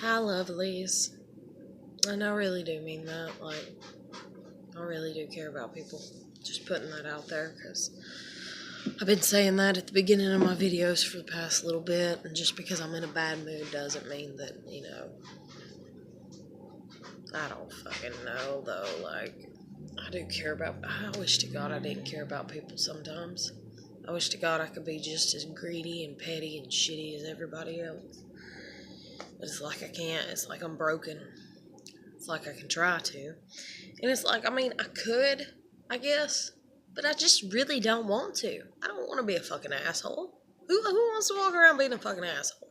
Hi, lovelies. And I really do mean that. I really do care about people. Just putting that out there because I've been saying that at the beginning of my videos for the past little bit. And just because I'm in a bad mood doesn't mean that, I don't fucking know, though. I do care about. I wish to God I didn't care about people sometimes. I wish to God I could be just as greedy and petty and shitty as everybody else. But it's like I can't. It's like I'm broken. It's like I can try to. And it's like, I could, I guess, but I just really don't want to. I don't want to be a fucking asshole. Who wants to walk around being a fucking asshole?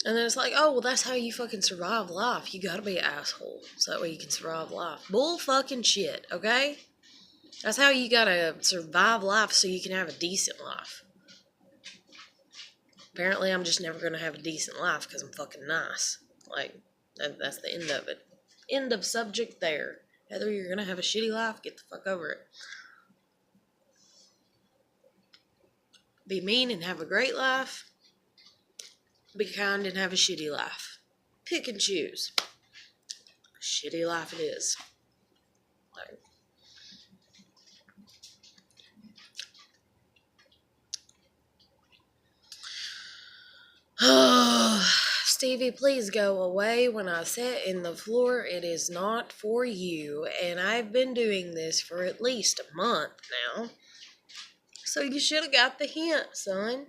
And then it's like, oh, well, that's how you fucking survive life. You gotta be an asshole so that way you can survive life. Bull fucking shit, okay? That's how you gotta survive life so you can have a decent life. Apparently, I'm just never gonna have a decent life because I'm fucking nice. That's the end of it. End of subject there. Heather, you're gonna have a shitty life, get the fuck over it. Be mean and have a great life. Be kind and have a shitty life. Pick and choose. Shitty life it is. Stevie, please go away. When I sit in the floor, it is not for you. And I've been doing this for at least a month now. So you should have got the hint, son.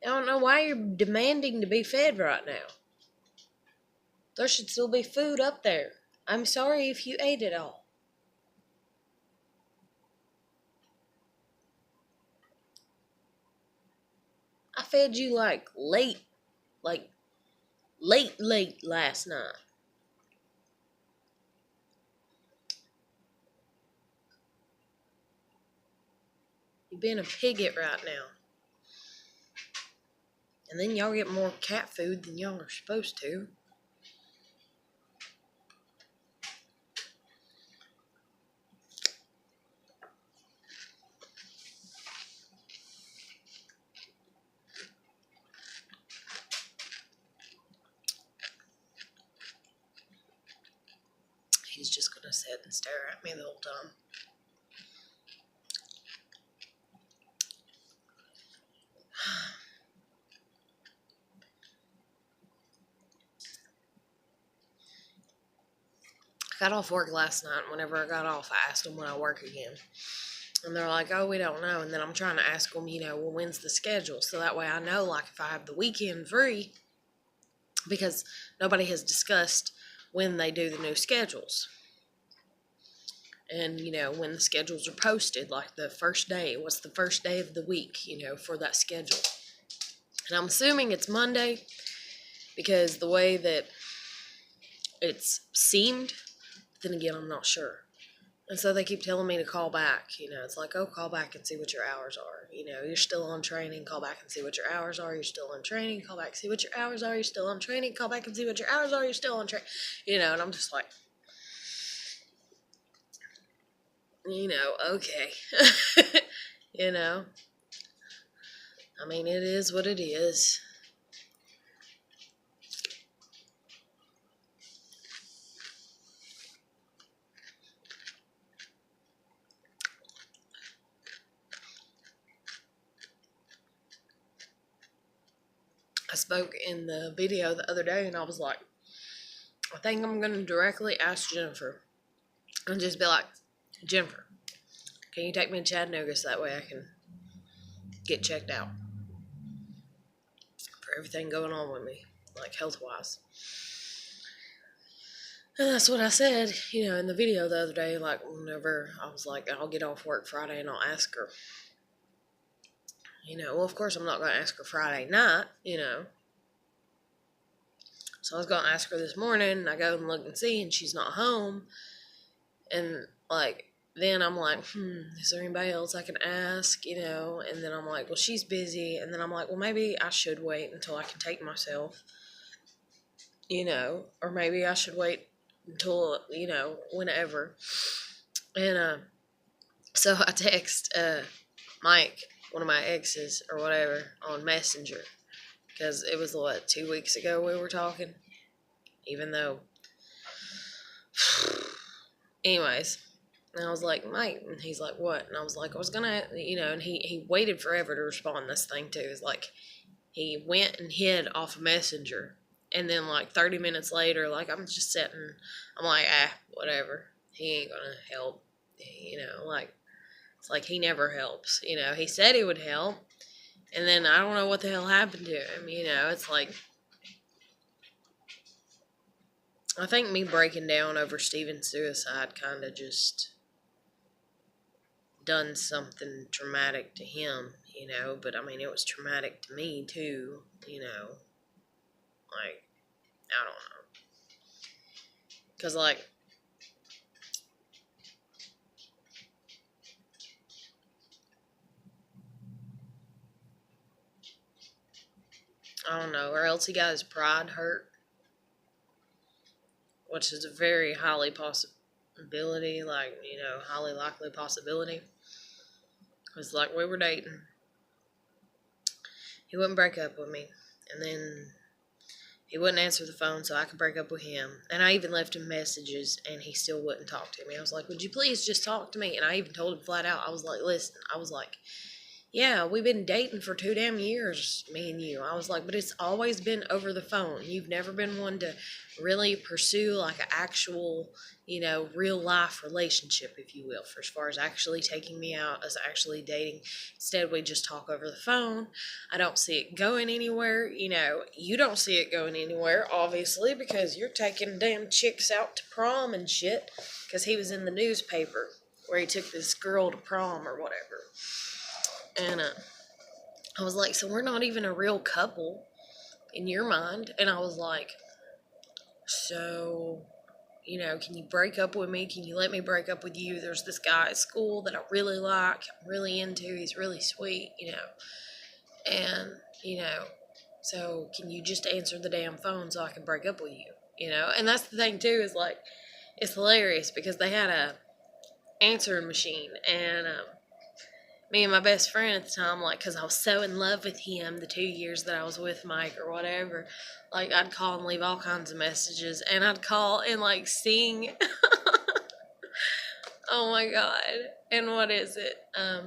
I don't know why you're demanding to be fed right now. There should still be food up there. I'm sorry if you ate it all. I fed you late last night. You're being a pigget right now. And then y'all get more cat food than y'all are supposed to. He's just gonna sit and stare at me the whole time. I got off work last night, and whenever I got off, I asked them when I work again. And they're like, oh, we don't know. And then I'm trying to ask them, well, when's the schedule? So that way I know, if I have the weekend free, because nobody has discussed when they do the new schedules. And, when the schedules are posted, like the first day, what's the first day of the week, for that schedule. And I'm assuming it's Monday, because the way that it's seemed, then again, I'm not sure. And so they keep telling me to call back, it's like, oh, call back and see what your hours are. You're still on training, call back and see what your hours are. You're still on training, call back and see what your hours are. You're still on training, call back and see what your hours are. You're still on training, and I'm just like, okay. It is what it is. I spoke in the video the other day, and I was like, I think I'm going to directly ask Jennifer and just be like, Jennifer, can you take me to Chattanooga so that way I can get checked out for everything going on with me, health-wise? And that's what I said, in the video the other day, whenever I was like, I'll get off work Friday and I'll ask her. Well, of course I'm not going to ask her Friday night, So I was going to ask her this morning, and I go and look and see, and she's not home. And, then I'm like, is there anybody else I can ask, And then I'm like, well, she's busy. And then I'm like, well, maybe I should wait until I can take myself, Or maybe I should wait until, whenever. And so I text Mike, one of my exes or whatever on Messenger. Because it was, 2 weeks ago we were talking? Even though... Anyways, and I was like, Mike, and he's like, what? And I was like, I was gonna, and he waited forever to respond this thing too. It's like, he went and hid off of Messenger. And then, 30 minutes later, I'm just sitting, I'm like, whatever. He ain't gonna help. It's like he never helps. He said he would help. And then I don't know what the hell happened to him. It's like, I think me breaking down over Steven's suicide kind of just done something traumatic to him, but I mean, it was traumatic to me too, I don't know. Because, I don't know, or else he got his pride hurt, which is a very highly possibility, highly likely possibility. Because, we were dating. He wouldn't break up with me. And then he wouldn't answer the phone so I could break up with him. And I even left him messages, and he still wouldn't talk to me. I was like, would you please just talk to me? And I even told him flat out, I was like, listen, yeah, we've been dating for 2 damn years, me and you. I was like, but it's always been over the phone. You've never been one to really pursue an actual, real life relationship, if you will, for as far as actually taking me out, as actually dating. Instead, we just talk over the phone. I don't see it going anywhere. You don't see it going anywhere, obviously, because you're taking damn chicks out to prom and shit, because he was in the newspaper where he took this girl to prom or whatever. And I was like, so we're not even a real couple in your mind? And I was like, so, can you break up with me? Can you let me break up with you? There's this guy at school that I really like, I'm really into. He's really sweet, And, so can you just answer the damn phone so I can break up with you? And that's the thing, too, is, it's hilarious because they had a answering machine. And, me and my best friend at the time, because I was so in love with him the 2 years that I was with Mike or whatever, I'd call and leave all kinds of messages, and I'd call and, sing. Oh, my God. And what is it? I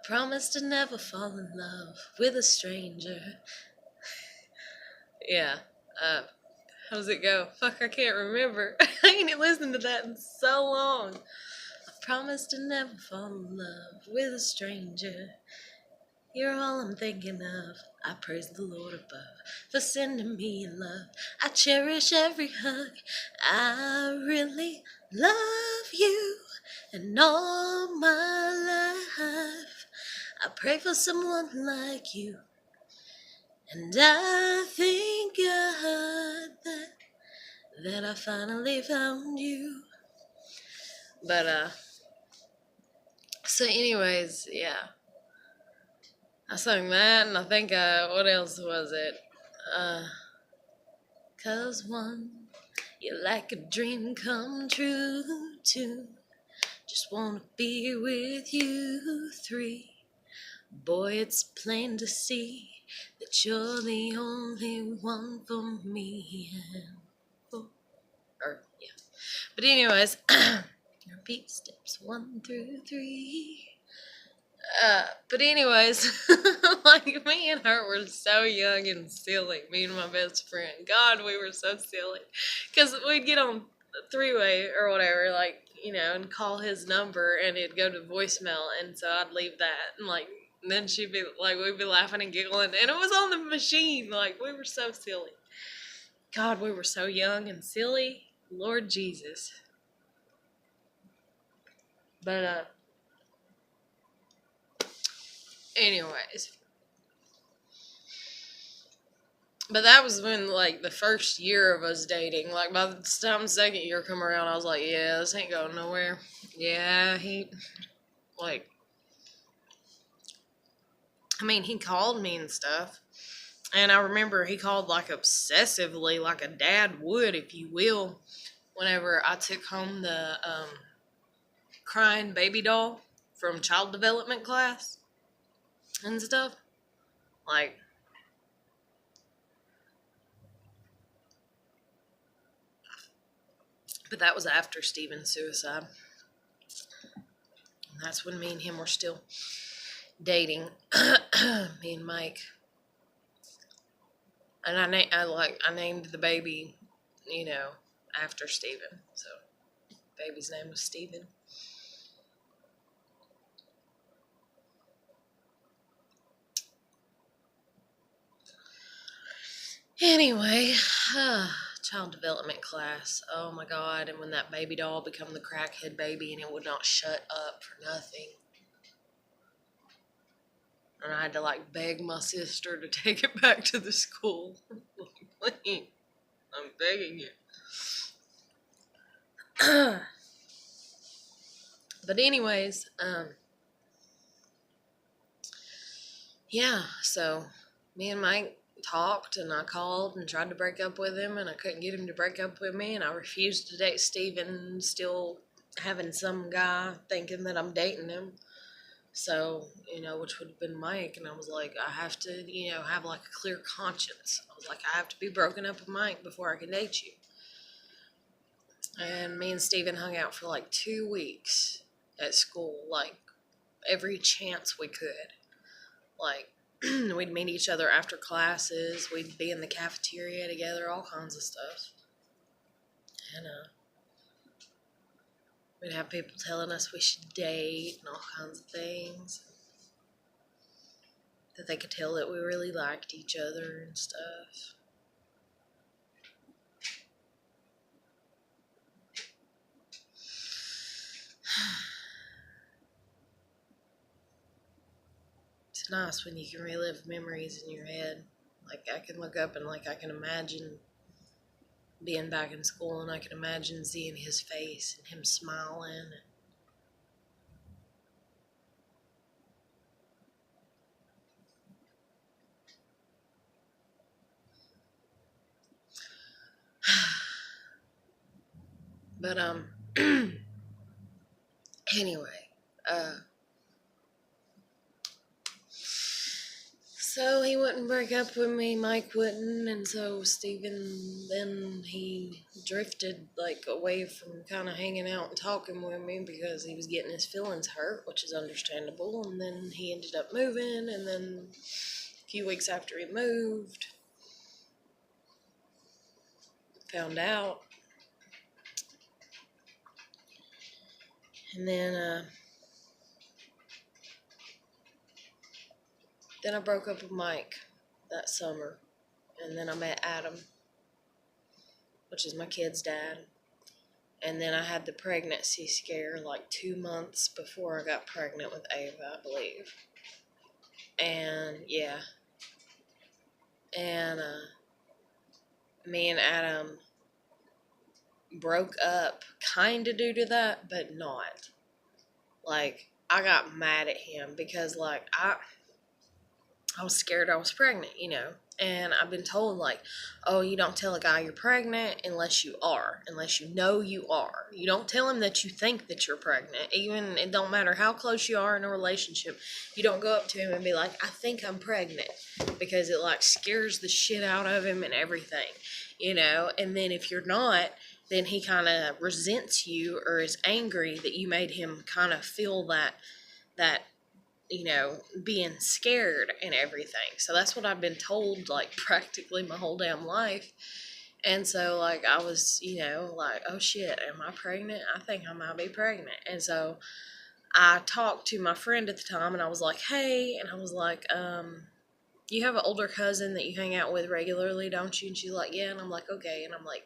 promise to never fall in love with a stranger. Yeah. How does it go? Fuck, I can't remember. I ain't listened to that in so long. I promise to never fall in love with a stranger. You're all I'm thinking of. I praise the Lord above for sending me love. I cherish every hug. I really love you. And all my life, I pray for someone like you. And I thank God that I finally found you. But, so anyways, yeah. I sang that, and I think, what else was it? 'Cause 1, you're like a dream come true. 2, just wanna be with you. 3, boy, it's plain to see that you're the only one for me. Yeah. But anyways, repeat steps 1 through 3. But anyways, me and her were so young and silly, me and my best friend. God, we were so silly. Because we'd get on the 3-way or whatever, and call his number, and it'd go to voicemail, and so I'd leave that, and then she'd be, we'd be laughing and giggling, and it was on the machine, we were so silly. God, we were so young and silly. Lord Jesus. But, anyways. But that was when, the first year of us dating. By the time the second year come around, I was like, yeah, this ain't going nowhere. Yeah, he called me and stuff. And I remember he called, obsessively, like a dad would, if you will, whenever I took home the crying baby doll from child development class and stuff. Like, but that was after Steven's suicide. And that's when me and him were still dating. Me and Mike. And I named the baby, after Steven. So, baby's name was Steven. Anyway, child development class. Oh my God. And when that baby doll became the crackhead baby and it would not shut up for nothing. And I had to beg my sister to take it back to the school. Please, I'm begging you. But anyways, yeah, so me and Mike talked, and I called and tried to break up with him, and I couldn't get him to break up with me, and I refused to date Steven, still having some guy thinking that I'm dating him. So, which would have been Mike, and I was like, I have to, have a clear conscience. I was like, I have to be broken up with Mike before I can date you. And me and Steven hung out for 2 weeks at school, every chance we could. We'd meet each other after classes, we'd be in the cafeteria together, all kinds of stuff. And we'd have people telling us we should date and all kinds of things. That they could tell that we really liked each other and stuff. It's nice when you can relive memories in your head. I can look up and I can imagine being back in school, and I can imagine seeing his face and him smiling. But anyway, so he wouldn't break up with me, Mike wouldn't, and so Steven, then he drifted away from kind of hanging out and talking with me because he was getting his feelings hurt, which is understandable. And then he ended up moving, and then a few weeks after he moved, found out. And then I broke up with Mike that summer. And then I met Adam, which is my kid's dad. And then I had the pregnancy scare 2 months before I got pregnant with Ava, I believe. And yeah. And me and Adam broke up kind of due to that, but not. I got mad at him because I was scared I was pregnant, and I've been told oh, you don't tell a guy you're pregnant unless you are, unless you know you are. You don't tell him that you think that you're pregnant. Even, it don't matter how close you are in a relationship, you don't go up to him and be like, I think I'm pregnant, because it scares the shit out of him and everything, and then if you're not, then he kind of resents you or is angry that you made him kind of feel that being scared and everything. So that's what I've been told, practically my whole damn life. And so, I was, oh shit, am I pregnant? I think I might be pregnant. And so I talked to my friend at the time, and I was like, hey, and I was like, you have an older cousin that you hang out with regularly, don't you? And she's like, yeah. And I'm like, okay. And I'm like,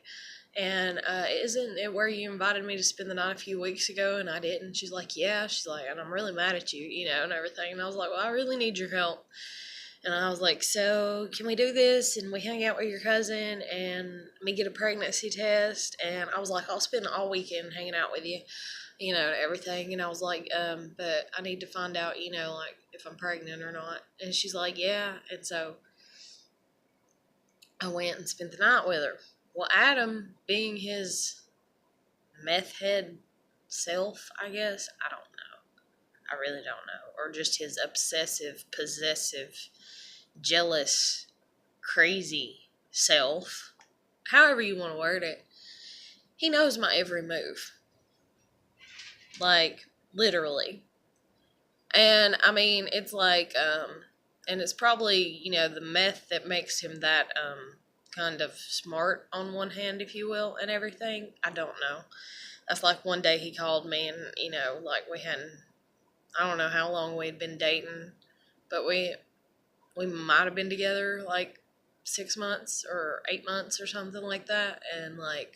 and isn't it where you invited me to spend the night a few weeks ago and I didn't? She's like, yeah. She's like, and I'm really mad at you, and everything. And I was like, well, I really need your help. And I was like, so can we do this? And we hang out with your cousin and me get a pregnancy test. And I was like, I'll spend all weekend hanging out with you, everything. And I was like, but I need to find out, if I'm pregnant or not. And she's like, yeah. And so I went and spent the night with her. Well, Adam, being his meth head self, I guess. I don't know. I really don't know. Or just his obsessive, possessive, jealous, crazy self. However you want to word it. He knows my every move. Like, literally. And I mean, it's like, and it's probably, the meth that makes him that, kind of smart on one hand, if you will, and everything. I don't know. That's like one day he called me and, like we hadn't, I don't know how long we'd been dating, but we might have been together like 6 months or 8 months or something like that. And like,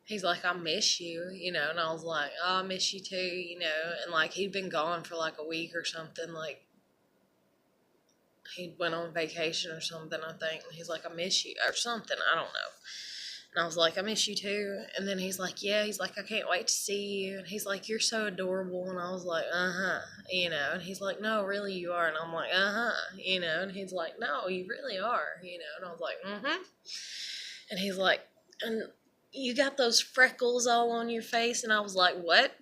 he's like, I miss you, and I was like, oh, I miss you too, and like he'd been gone for like a week or something, like he went on vacation or something, I think, and he's like, I miss you, or something, I don't know. And I was like, I miss you too. And then he's like, yeah, he's like, I can't wait to see you. And he's like, you're so adorable. And I was like, uh-huh, and he's like, no, really you are. And I'm like, uh-huh, and he's like, no, you really are, and I was like, mm-hmm. And he's like, and you got those freckles all on your face. And I was like, what?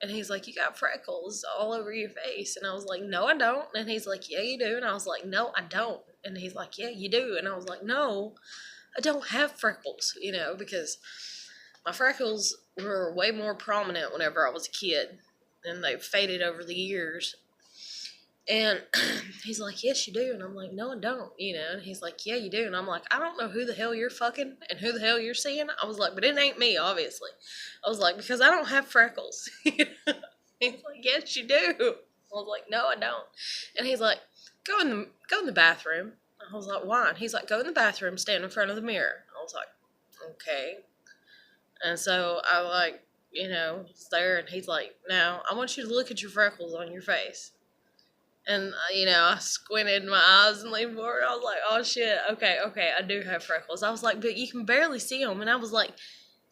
And he's like, you got freckles all over your face. And I was like, no, I don't. And he's like, yeah, you do. And I was like, no, I don't. And he's like, yeah, you do. And I was like, no, I don't have freckles, because my freckles were way more prominent whenever I was a kid. And they've faded over the years. And he's like, yes, you do. And I'm like, no, I don't, And he's like, yeah, you do. And I'm like, I don't know who the hell you're fucking and who the hell you're seeing. I was like, but it ain't me, obviously. I was like, because I don't have freckles. He's like, yes, you do. I was like, no, I don't. And he's like, go in the bathroom. I was like, why? And he's like, go in the bathroom, stand in front of the mirror. I was like, okay. And so I like, was there, and he's like, now I want you to look at your freckles on your face. And, I squinted my eyes and leaned forward. I was like, oh, shit, okay, I do have freckles. I was like, but you can barely see them. And I was like,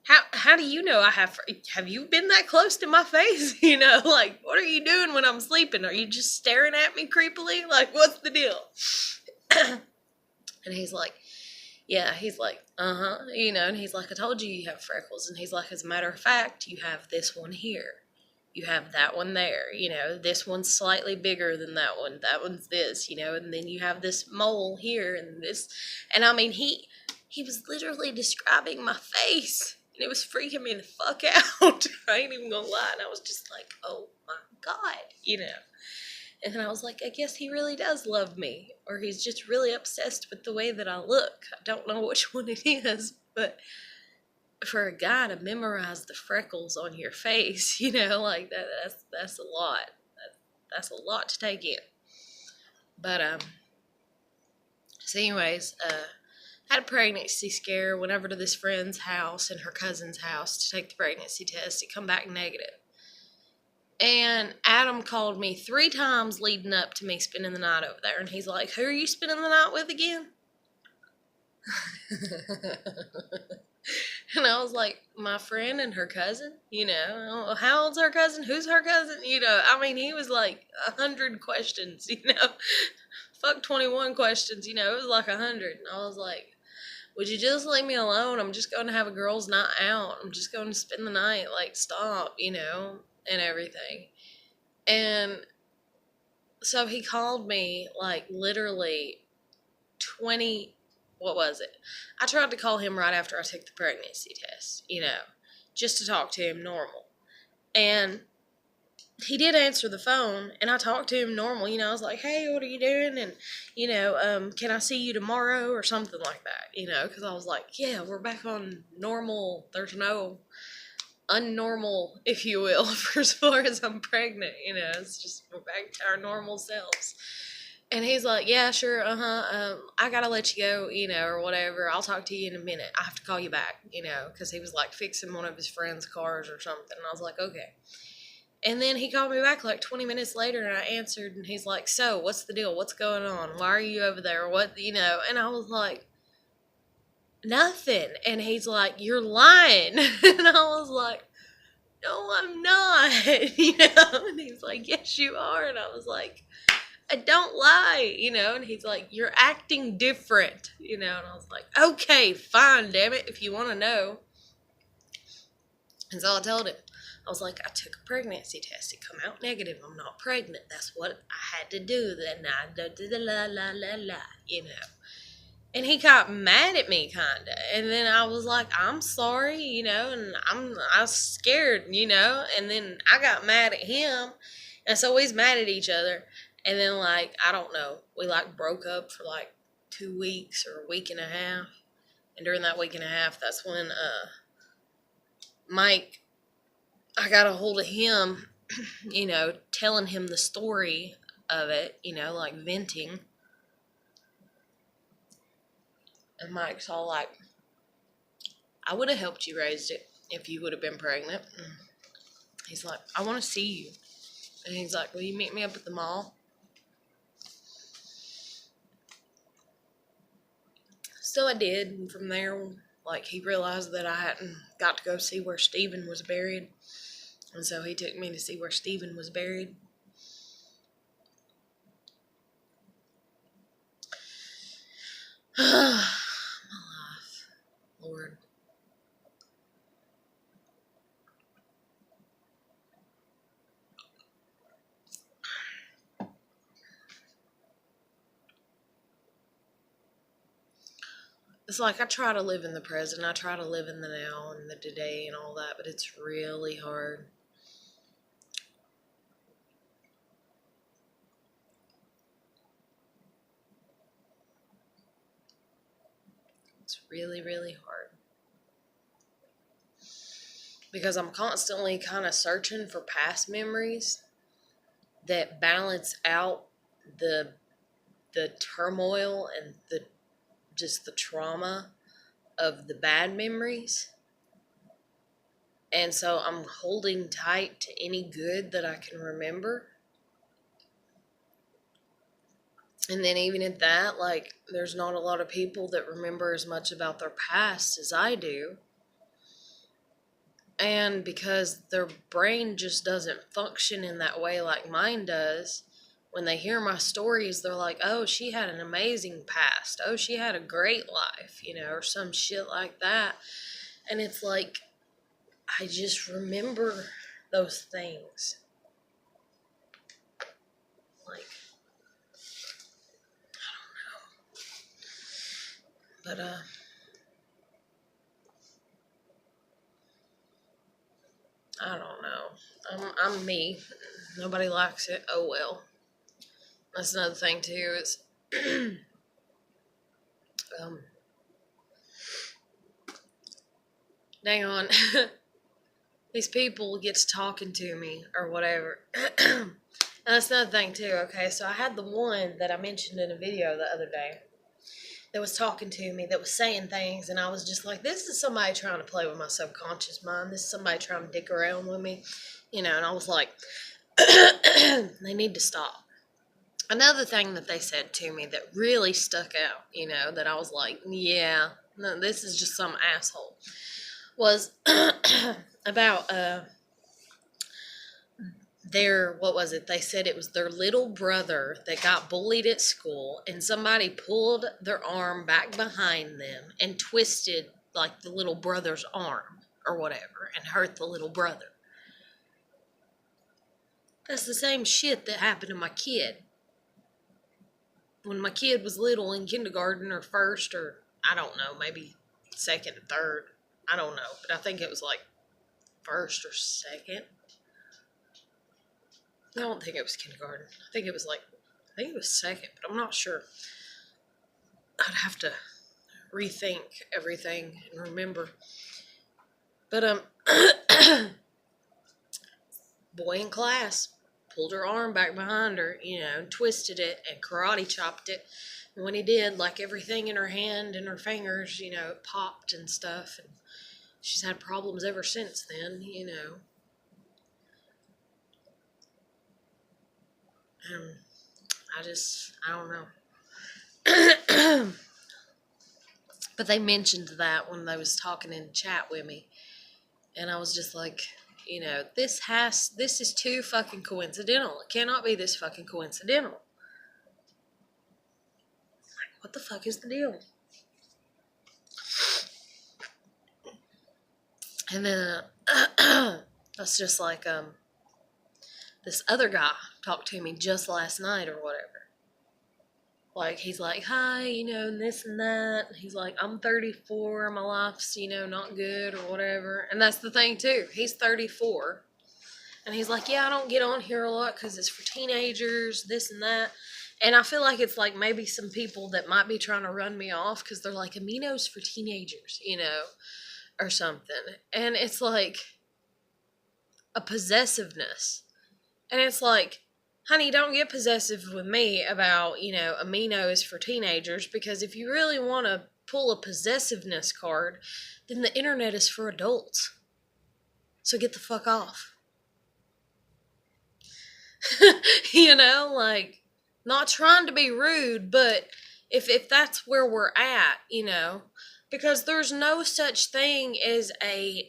how do you know I have you been that close to my face? Like, what are you doing when I'm sleeping? Are you just staring at me creepily? Like, what's the deal? And he's like, yeah, he's like, uh-huh, and he's like, I told you have freckles. And he's like, as a matter of fact, you have this one here. You have that one there, this one's slightly bigger than that one. That one's this, and then you have this mole here and this. And I mean, he was literally describing my face, and it was freaking me the fuck out. I ain't even gonna lie. And I was just like, oh my God, And then I was like, I guess he really does love me, or he's just really obsessed with the way that I look. I don't know which one it is, but for a guy to memorize the freckles on your face, like that's a lot. That's a lot to take in. But so anyways, had a pregnancy scare. Went over to this friend's house and her cousin's house to take the pregnancy test. It come back negative. And Adam called me 3 times leading up to me spending the night over there. And he's like, who are you spending the night with again? And I was like, my friend and her cousin, how old's her cousin? Who's her cousin? I mean, he was like 100 questions, fuck 21 questions, it was like 100. And I was like, would you just leave me alone? I'm just going to have a girls' night out. I'm just going to spend the night, like, stop, and everything. And so he called me, like, literally 20, what was it? I tried to call him right after I took the pregnancy test, just to talk to him normal. And he did answer the phone, and I talked to him normal, I was like, hey, what are you doing? And, can I see you tomorrow or something like that, because I was like, yeah, we're back on normal. There's no unnormal, if you will, for as far as I'm pregnant, it's just we're back to our normal selves. And he's like, yeah, sure, I gotta let you go, or whatever. I'll talk to you in a minute. I have to call you back, because he was like fixing one of his friend's cars or something. And I was like, okay. And then he called me back like 20 minutes later, and I answered, and he's like, so what's the deal? What's going on? Why are you over there? What, And I was like, nothing. And he's like, you're lying. And I was like, no, I'm not. And he's like, yes, you are. And I was like, I don't lie, and he's like, you're acting different, and I was like, okay, fine, damn it, if you want to know. And so I told him, I was like, I took a pregnancy test. It come out negative. I'm not pregnant. That's what I had to do. Then you know. And he got mad at me, kind of. And then I was like, I'm sorry, and I was scared, And then I got mad at him. And so we was mad at each other. And then, like, I don't know, we, like, broke up for, like, 2 weeks or a week and a half. And during that week and a half, that's when Mike, I got a hold of him, telling him the story of it, like venting. And Mike's all like, I would have helped you raise it if you would have been pregnant. And he's like, I want to see you. And he's like, will you meet me up at the mall? So I did. And from there, like, he realized that I hadn't got to go see where Stephen was buried. And so he took me to see where Stephen was buried. My life, Lord. It's like I try to live in the present. I try to live in the now and the today and all that, but it's really hard. It's really, really hard. Because I'm constantly kind of searching for past memories that balance out the turmoil and the trauma of the bad memories. And so I'm holding tight to any good that I can remember. And then even at that, like, there's not a lot of people that remember as much about their past as I do. And because their brain just doesn't function in that way like mine does, when they hear my stories, they're like, oh, she had an amazing past. Oh, she had a great life, or some shit like that. And it's like, I just remember those things. Like, I don't know. But, I don't know. I'm me. Nobody likes it. Oh, well. That's another thing, too, is, dang on. These people gets talking to me or whatever. And that's another thing, too, okay? So I had the one that I mentioned in a video the other day that was talking to me, that was saying things, and I was just like, this is somebody trying to play with my subconscious mind. This is somebody trying to dick around with me, and I was like, they need to stop. Another thing that they said to me that really stuck out, that I was like, yeah, no, this is just some asshole, was about what was it? They said it was their little brother that got bullied at school, and somebody pulled their arm back behind them and twisted, like, the little brother's arm or whatever and hurt the little brother. That's the same shit that happened to my kid. When my kid was little in kindergarten or first, or I don't know, maybe second or third. I don't know, but I think it was like first or second. I don't think it was kindergarten. I think it was second, but I'm not sure. I'd have to rethink everything and remember. But boy in class pulled her arm back behind her, and twisted it and karate chopped it. And when he did, like, everything in her hand and her fingers, it popped and stuff. And she's had problems ever since then, I don't know. But they mentioned that when they was talking in chat with me. And I was just like, this is too fucking coincidental. It cannot be this fucking coincidental. What the fuck is the deal? And then that's just like this other guy talked to me just last night or whatever. Like, he's like, hi, and this and that. He's like, I'm 34, my life's, not good or whatever. And that's the thing, too. He's 34. And he's like, yeah, I don't get on here a lot because it's for teenagers, this and that. And I feel like it's like maybe some people that might be trying to run me off because they're like, aminos for teenagers, or something. And it's like a possessiveness. And it's like, honey, don't get possessive with me about, aminos for teenagers, because if you really want to pull a possessiveness card, then the internet is for adults. So get the fuck off. Like, not trying to be rude, but if that's where we're at, because there's no such thing as a,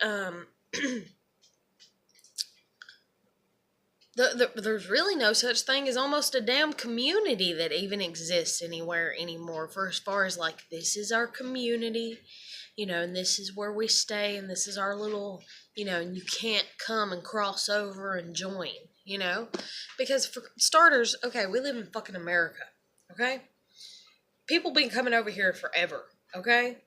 there's really no such thing as almost a damn community that even exists anywhere anymore. For as far as like, this is our community, and this is where we stay, and this is our little, and you can't come and cross over and join, because for starters, okay, we live in fucking America, okay? People been coming over here forever, okay?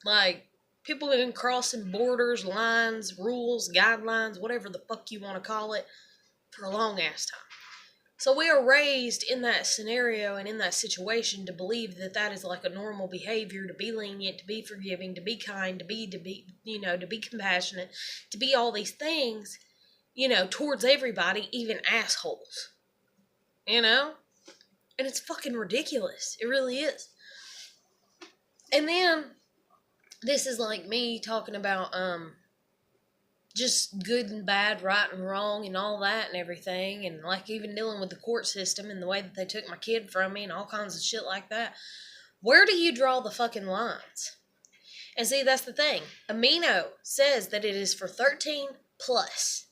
Like, people been crossing borders, lines, rules, guidelines, whatever the fuck you want to call it, for a long ass time. So we are raised in that scenario and in that situation to believe that that is like a normal behavior, to be lenient, to be forgiving, to be kind, to be to be compassionate, to be all these things, towards everybody, even assholes. And it's fucking ridiculous. It really is. And then this is like me talking about just good and bad, right and wrong, and all that and everything, and like even dealing with the court system and the way that they took my kid from me and all kinds of shit like that. Where do you draw the fucking lines? And see, that's the thing. Amino says that it is for 13 plus.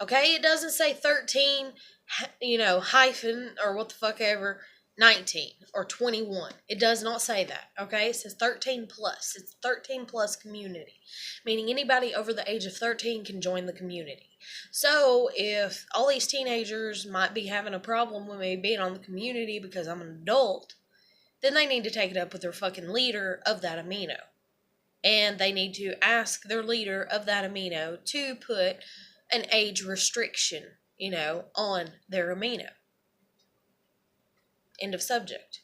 Okay? It doesn't say 13, hyphen, or what the fuck ever, 19 or 21. It does not say that, okay? It says 13 plus. It's 13 plus community, meaning anybody over the age of 13 can join the community. So if all these teenagers might be having a problem with me being on the community because I'm an adult, then they need to take it up with their fucking leader of that amino. And they need to ask their leader of that amino to put an age restriction, on their amino. End of subject.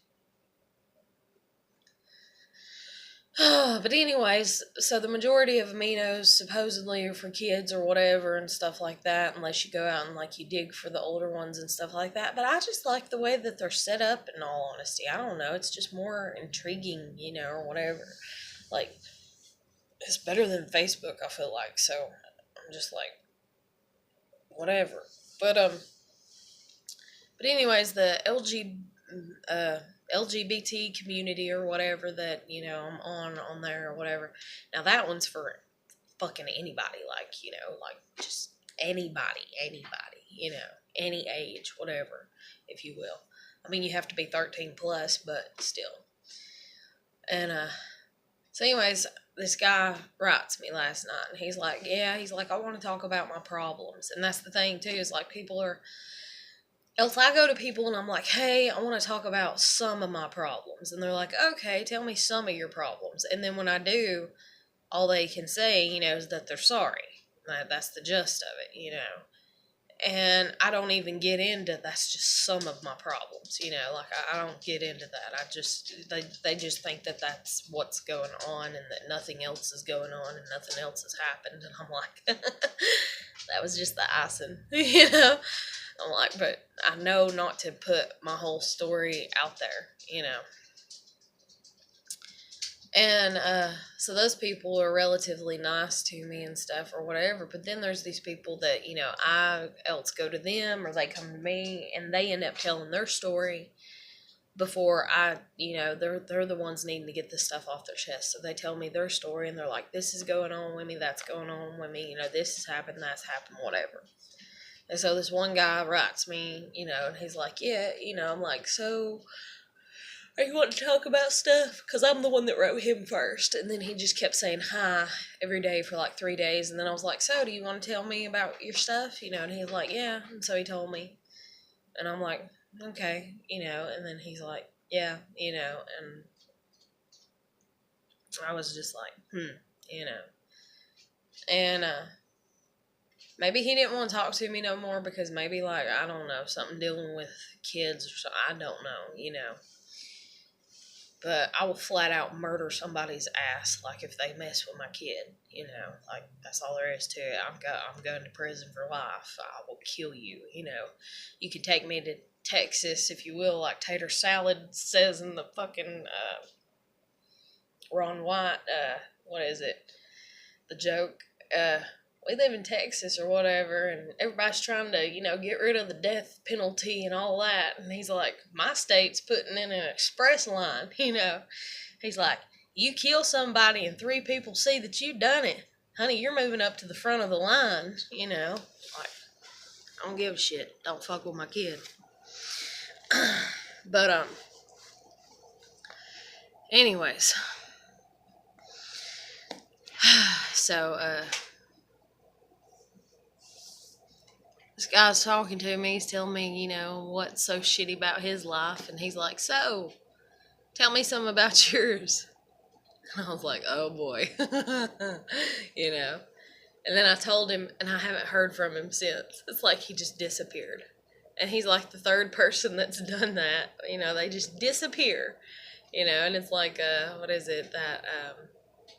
But anyways, so the majority of aminos supposedly are for kids or whatever and stuff like that, unless you go out and like you dig for the older ones and stuff like that. But I just like the way that they're set up, in all honesty. I don't know, it's just more intriguing, or whatever. Like, it's better than Facebook, I feel like, so I'm just like, whatever. But anyways, the LGBT community or whatever that, I'm on there or whatever. Now that one's for fucking anybody, like, like just anybody, any age, whatever, if you will. I mean, you have to be 13 plus, but still. And, so anyways, this guy writes me last night, and he's like, I want to talk about my problems. And that's the thing, too, is like else I go to people and I'm like, hey, I want to talk about some of my problems. And they're like, okay, tell me some of your problems. And then when I do, all they can say, is that they're sorry. That's the gist of it, And I don't even get into that's just some of my problems, like I don't get into that. They just think that that's what's going on and that nothing else is going on and nothing else has happened. And I'm like, that was just the icing, I'm like, but I know not to put my whole story out there, And so those people are relatively nice to me and stuff or whatever. But then there's these people that, I else go to them or they come to me and they end up telling their story before I, they're the ones needing to get this stuff off their chest. So they tell me their story and they're like, this is going on with me, that's going on with me, this has happened, that's happened, whatever. And so this one guy writes me, and he's like, yeah, I'm like, so you want to talk about stuff? Because I'm the one that wrote him first. And then he just kept saying hi every day for like 3 days. And then I was like, so do you want to tell me about your stuff? And he's like, yeah. And so he told me. And I'm like, okay, And then he's like, yeah, And I was just like, And maybe he didn't want to talk to me no more because maybe, like, I don't know, something dealing with kids or something. I don't know. But I will flat out murder somebody's ass, like, if they mess with my kid, Like, that's all there is to it. I'm going to prison for life. I will kill you, You can take me to Texas, if you will, like Tater Salad says in the fucking Ron White, what is it? The joke, we live in Texas or whatever, and everybody's trying to, get rid of the death penalty and all that. And he's like, my state's putting in an express line, He's like, you kill somebody and 3 people see that you done it. Honey, you're moving up to the front of the line, Like, I don't give a shit. Don't fuck with my kid. But, anyways. So, this guy's talking to me. He's telling me, what's so shitty about his life. And he's like, so, tell me something about yours. And I was like, oh boy. And then I told him, and I haven't heard from him since. It's like he just disappeared. And he's like the 3rd person that's done that. They just disappear. And it's like, what is it, that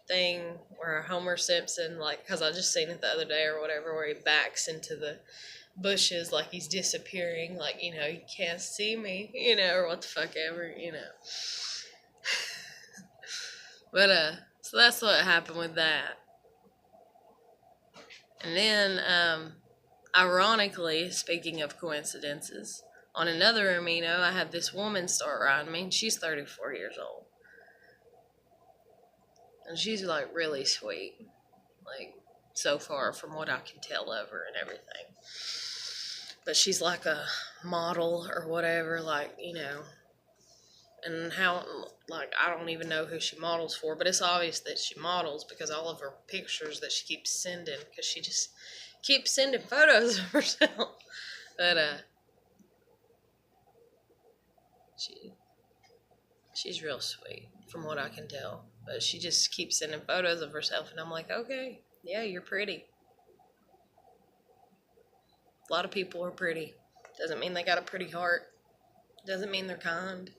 thing where Homer Simpson, like, because I just seen it the other day or whatever, where he backs into the bushes like he's disappearing, like, you can't see me, or what the fuck ever, But, so that's what happened with that. And then, ironically, speaking of coincidences, on another amino, I had this woman start riding me, and she's 34 years old. And she's, like, really sweet. Like, so far from what I can tell of her and everything. But she's like a model or whatever, like, and how, like, I don't even know who she models for, but it's obvious that she models because all of her pictures that she keeps sending, because she just keeps sending photos of herself. But, she's real sweet, from what I can tell. But she just keeps sending photos of herself, and I'm like, okay, yeah, you're pretty. A lot of people are pretty. Doesn't mean they got a pretty heart. Doesn't mean they're kind.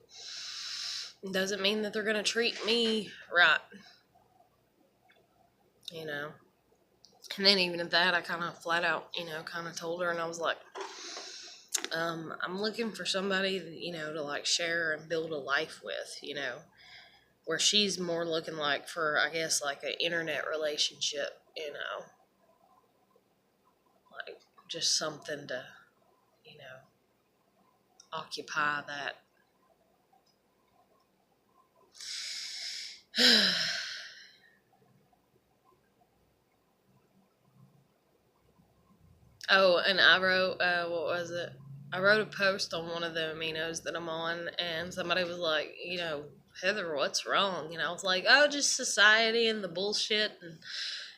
Doesn't mean that they're going to treat me right. And then even at that, I kind of flat out, kind of told her, and I was like, I'm looking for somebody, to, like, share and build a life with, where she's more looking like for, I guess, like an internet relationship, like just something to, occupy that. Oh, and I wrote, what was it? I wrote a post on one of the aminos that I'm on, and somebody was like, Heather, what's wrong? And I was like, oh, just society and the bullshit and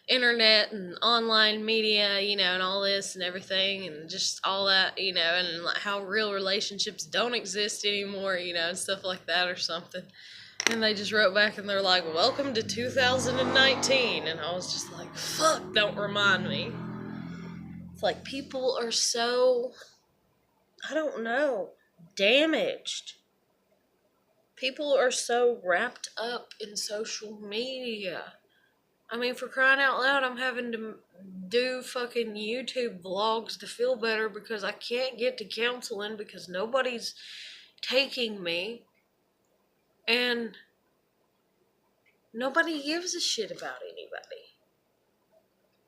internet and online media, and all this and everything, and just all that, and like how real relationships don't exist anymore, and stuff like that or something. And they just wrote back and they're like, welcome to 2019. And I was just like, fuck, don't remind me. It's like people are so, I don't know, damaged. People are so wrapped up in social media. I mean, for crying out loud, I'm having to do fucking YouTube vlogs to feel better because I can't get to counseling because nobody's taking me. And nobody gives a shit about anybody.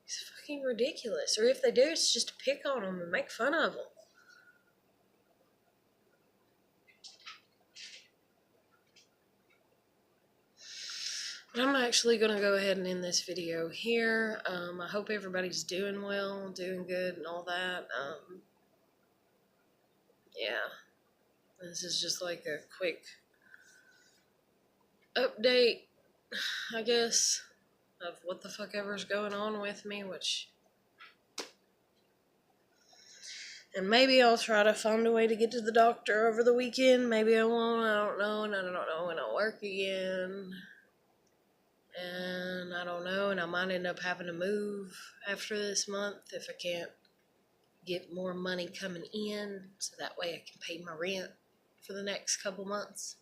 It's fucking ridiculous. Or if they do, it's just to pick on them and make fun of them. But I'm actually going to go ahead and end this video here. I hope everybody's doing well, doing good, and all that. Yeah. This is just like a quick update, I guess, of what the fuck ever's going on with me, and maybe I'll try to find a way to get to the doctor over the weekend. Maybe I won't, I don't know, and I don't know when I'll work again. And I don't know, and I might end up having to move after this month if I can't get more money coming in, so that way I can pay my rent for the next couple months.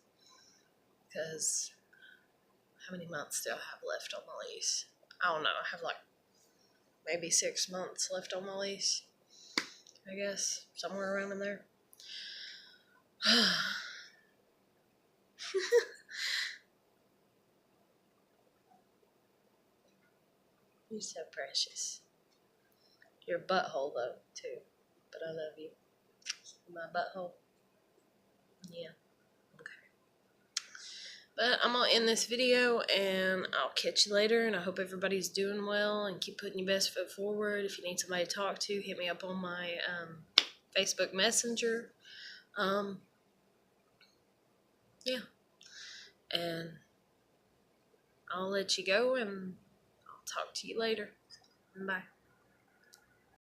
Because how many months do I have left on my lease? I don't know. I have like maybe 6 months left on my lease, I guess, somewhere around in there. You're so precious. You're a butthole, though, too. But I love you. My butthole. Yeah. Okay. But I'm going to end this video, and I'll catch you later, and I hope everybody's doing well, and keep putting your best foot forward. If you need somebody to talk to, hit me up on my Facebook Messenger. Yeah. And I'll let you go, and I'll talk to you later. Bye.